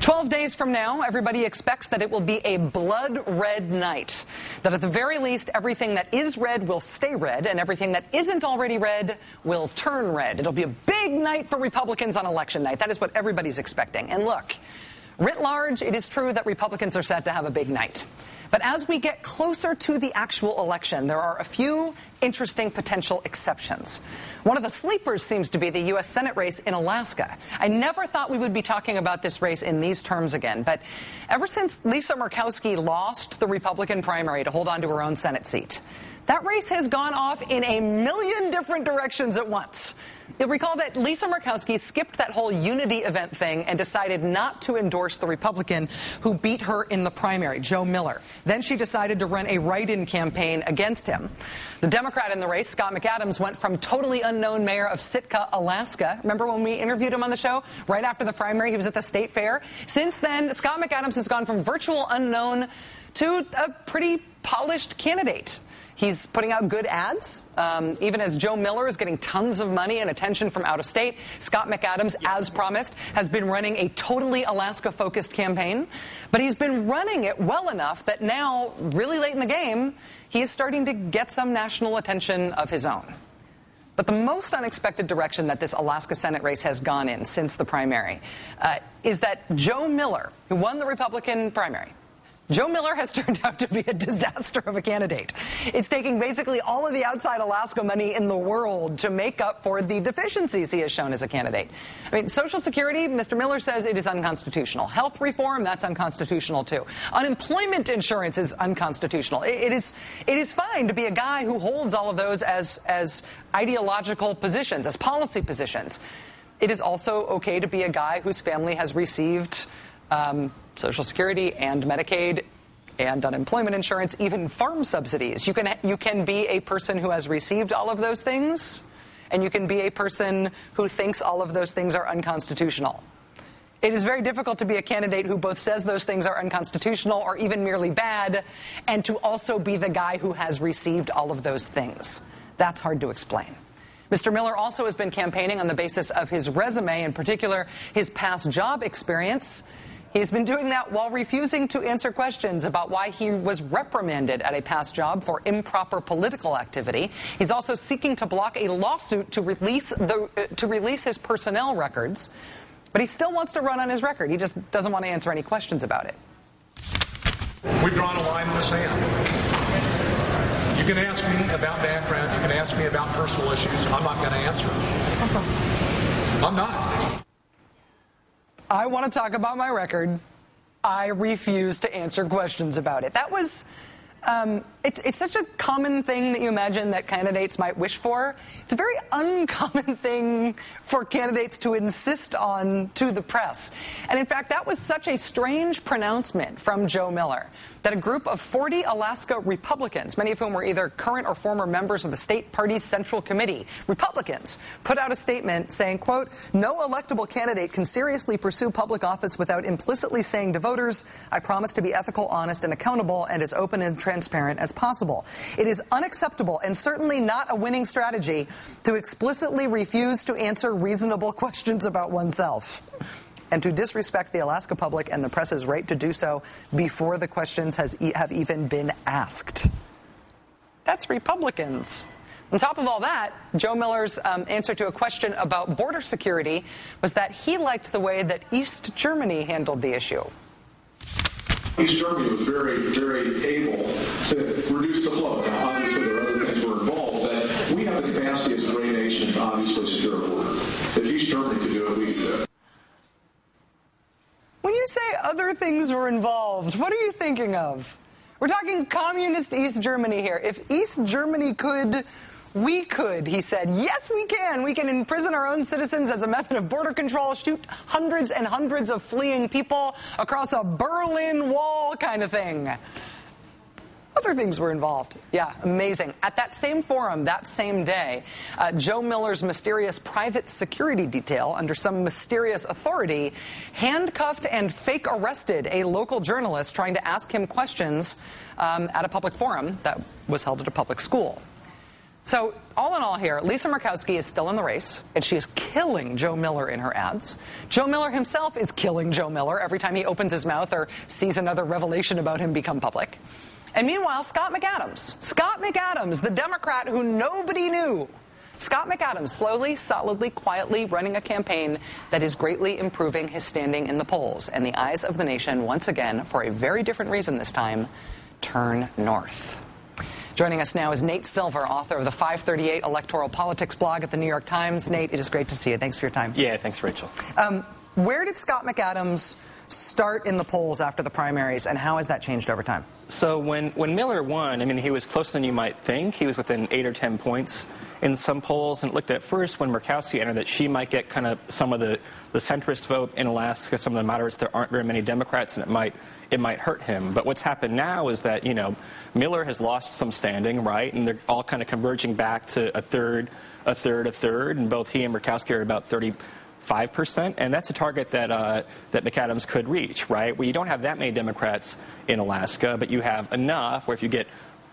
12 days from now, everybody expects that it will be a blood red night. That at the very least, everything that is red will stay red, and everything that isn't already red will turn red. It'll be a big night for Republicans on election night. That is what everybody's expecting. And look, writ large, it is true that Republicans are set to have a big night. But as we get closer to the actual election, there are a few interesting potential exceptions. One of the sleepers seems to be the U.S. Senate race in Alaska. I never thought we would be talking about this race in these terms again, but ever since Lisa Murkowski lost the Republican primary to hold on to her own Senate seat, that race has gone off in a million different directions at once. You'll recall that Lisa Murkowski skipped that whole unity event thing and decided not to endorse the Republican who beat her in the primary, Joe Miller. Then she decided to run a write-in campaign against him. The Democrat in the race, Scott McAdams, went from totally unknown mayor of Sitka, Alaska. Remember when we interviewed him on the show? Right after the primary, he was at the state fair. Since then, Scott McAdams has gone from virtual unknown to a pretty polished candidate. He's putting out good ads, even as Joe Miller is getting tons of money and attention from out of state. Scott McAdams, as promised, has been running a totally Alaska-focused campaign. But he's been running it well enough that now, really late in the game, he is starting to get some national attention of his own. But the most unexpected direction that this Alaska Senate race has gone in since the primary is that Joe Miller, who won the Republican primary, Joe Miller has turned out to be a disaster of a candidate. It's taking basically all of the outside Alaska money in the world to make up for the deficiencies he has shown as a candidate. I mean, Social Security, Mr. Miller says it is unconstitutional. Health reform, that's unconstitutional too. Unemployment insurance is unconstitutional. It is fine to be a guy who holds all of those as ideological positions, as policy positions. It is also okay to be a guy whose family has received Social Security and Medicaid and unemployment insurance, even farm subsidies. You can be a person who has received all of those things, and you can be a person who thinks all of those things are unconstitutional. It is very difficult to be a candidate who both says those things are unconstitutional or even merely bad, and to also be the guy who has received all of those things. That's hard to explain. Mr. Miller also has been campaigning on the basis of his resume, in particular his past job experience. He's been doing that while refusing to answer questions about why he was reprimanded at a past job for improper political activity. He's also seeking to block a lawsuit to release his personnel records, but he still wants to run on his record. He just doesn't want to answer any questions about it. We've drawn a line in the sand. You can ask me about background. You can ask me about personal issues. I'm not going to answer. I'm not. I want to talk about my record. I refuse to answer questions about it. That was, it's such a common thing that you imagine that candidates might wish for. It's a very uncommon thing for candidates to insist on to the press. And in fact, that was such a strange pronouncement from Joe Miller that a group of 40 Alaska Republicans, many of whom were either current or former members of the state party's Central Committee, Republicans, put out a statement saying, quote, "No electable candidate can seriously pursue public office without implicitly saying to voters, I promise to be ethical, honest, and accountable, and as open and transparent as possible. It is unacceptable and certainly not a winning strategy to explicitly refuse to answer reasonable questions about oneself, and to disrespect the Alaska public and the press's right to do so before the questions have even been asked." That's Republicans. On top of all that, Joe Miller's answer to a question about border security was that he liked the way that East Germany handled the issue. East Germany was very, very able to reduce the flow. Now, obviously, there are other things were involved, but we have the capacity as a great nation to obviously secure a border. If East Germany could do it, we could do it. When you say other things were involved, what are you thinking of? We're talking communist East Germany here. If East Germany could, we could, he said. Yes, we can. We can imprison our own citizens as a method of border control, shoot hundreds and hundreds of fleeing people across a Berlin Wall kind of thing. Other things were involved. Yeah, amazing. At that same forum, that same day, Joe Miller's mysterious private security detail, under some mysterious authority, handcuffed and fake arrested a local journalist trying to ask him questions at a public forum that was held at a public school. So, all in all here, Lisa Murkowski is still in the race, and she is killing Joe Miller in her ads. Joe Miller himself is killing Joe Miller every time he opens his mouth or sees another revelation about him become public. And meanwhile, Scott McAdams, the Democrat who nobody knew. Scott McAdams slowly, solidly, quietly running a campaign that is greatly improving his standing in the polls. And the eyes of the nation, once again, for a very different reason this time, turn north. Joining us now is Nate Silver, author of the 538 Electoral Politics blog at the New York Times. Nate, it is great to see you. Thanks for your time. Yeah, thanks, Rachel. Where did Scott McAdams start in the polls after the primaries, and how has that changed over time? So when Miller won, I mean, he was closer than you might think. He was within 8 or 10 points in some polls, and it looked at first when Murkowski entered that she might get kind of some of the centrist vote in Alaska, some of the moderates. There aren't very many Democrats, and it might hurt him. But what's happened now is that, you know, Miller has lost some standing, right, and they're all kind of converging back to a third, and both he and Murkowski are about 35%, and that's a target that McAdams could reach, right? Well, you don't have that many Democrats in Alaska, but you have enough where if you get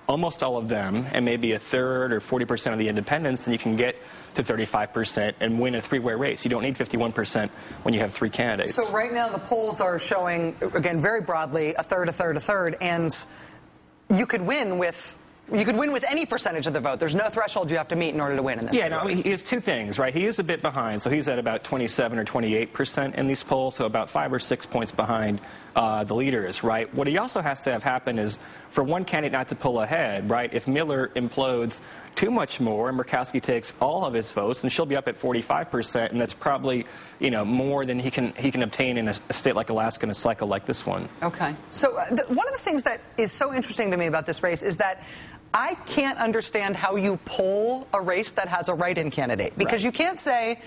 almost all of them and maybe a third or 40% of the independents, then you can get to 35% and win a three-way race. You don't need 51% when you have 3 candidates. So right now the polls are showing, again, very broadly, a third, and you could win with any percentage of the vote. There's no threshold you have to meet in order to win in this. Yeah, no, I mean, he has 2 things, right? He is a bit behind, so he's at about 27 or 28% in these polls, so about 5 or 6 points behind the leaders, right? What he also has to have happen is for one candidate not to pull ahead, right? If Miller implodes too much more and Murkowski takes all of his votes, then she'll be up at 45%, and that's probably, you know, more than he can obtain in a state like Alaska in a cycle like this one. Okay. So one of the things that is so interesting to me about this race is that I can't understand how you poll a race that has a write-in candidate, because Right. you can't say,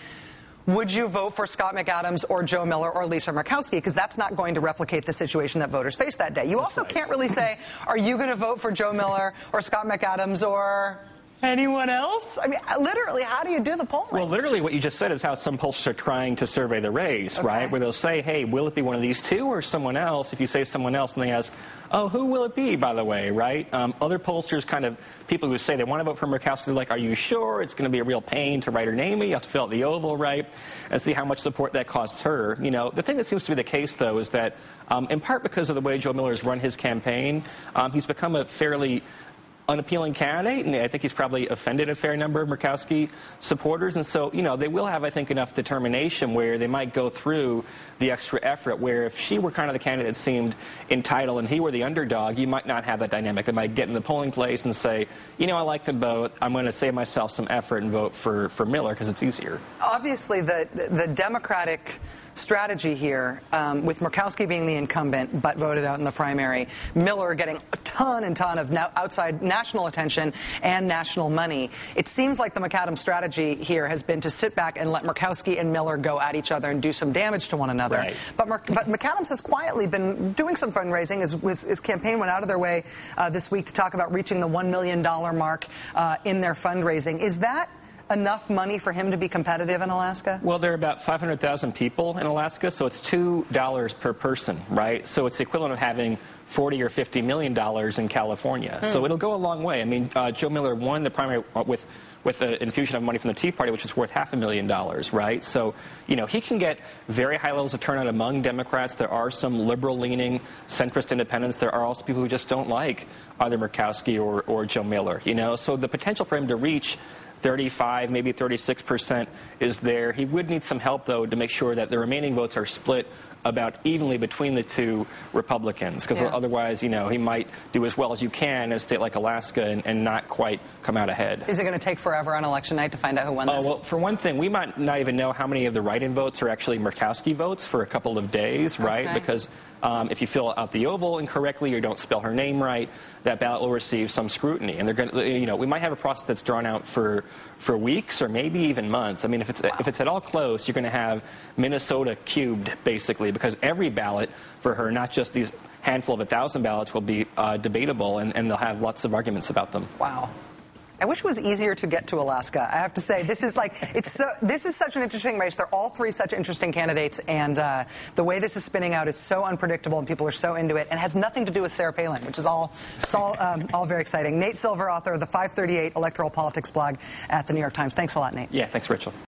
would you vote for Scott McAdams or Joe Miller or Lisa Murkowski, because that's not going to replicate the situation that voters face that day. You also can't really say, are you going to vote for Joe Miller or Scott McAdams or anyone else? I mean, literally, how do you do the polling? Well, literally what you just said is how some pollsters are trying to survey the race, right? Where they'll say, hey, will it be one of these two or someone else? If you say someone else, and they ask, oh, who will it be, by the way, right? Other pollsters, kind of people who say they want to vote for Murkowski, they're like, are you sure? It's going to be a real pain to write her name. You have to fill out the oval, right? And see how much support that costs her. You know, the thing that seems to be the case, though, is that in part because of the way Joe Miller has run his campaign, he's become a fairly unappealing candidate, and I think he's probably offended a fair number of Murkowski supporters, and so, you know, they will have, I think, enough determination where they might go through the extra effort, where if she were kind of the candidate that seemed entitled and he were the underdog, you might not have that dynamic. They might get in the polling place and say, you know, I like them both, I'm going to save myself some effort and vote for Miller because it's easier. Obviously, the Democratic strategy here, with Murkowski being the incumbent but voted out in the primary, Miller getting a ton of outside national attention and national money, it seems like the McAdams strategy here has been to sit back and let Murkowski and Miller go at each other and do some damage to one another. Right. But McAdams has quietly been doing some fundraising. His campaign went out of their way this week to talk about reaching the $1 million mark in their fundraising. Is that enough money for him to be competitive in Alaska? Well, there are about 500,000 people in Alaska, so it's $2 per person, right? So it's the equivalent of having $40 or $50 million in California. So it'll go a long way. I mean, Joe Miller won the primary with an infusion of money from the Tea Party, which is worth $500,000, right? So, you know, he can get very high levels of turnout among Democrats. There are some liberal-leaning centrist independents. There are also people who just don't like either Murkowski or Joe Miller, you know? So the potential for him to reach 35, maybe 36% is there. He would need some help, though, to make sure that the remaining votes are split about evenly between the two Republicans, because otherwise, you know, he might do as well as you can in a state like Alaska and not quite come out ahead. Is it going to take forever on election night to find out who won this? Oh, well, for one thing, we might not even know how many of the write-in votes are actually Murkowski votes for a couple of days, right? Because if you fill out the oval incorrectly or don't spell her name right, that ballot will receive some scrutiny. And they're going to, you know, we might have a process that's drawn out for weeks or maybe even months. I mean, if it's at all close, you're going to have Minnesota cubed, basically, because every ballot for her, not just these handful of 1,000 ballots, will be debatable, and they'll have lots of arguments about them. Wow. I wish it was easier to get to Alaska. I have to say, this is such an interesting race. They're all three such interesting candidates, and the way this is spinning out is so unpredictable, and people are so into it, and has nothing to do with Sarah Palin, which is all very exciting. Nate Silver, author of the 538 Electoral Politics blog at the New York Times. Thanks a lot, Nate. Yeah, thanks, Rachel.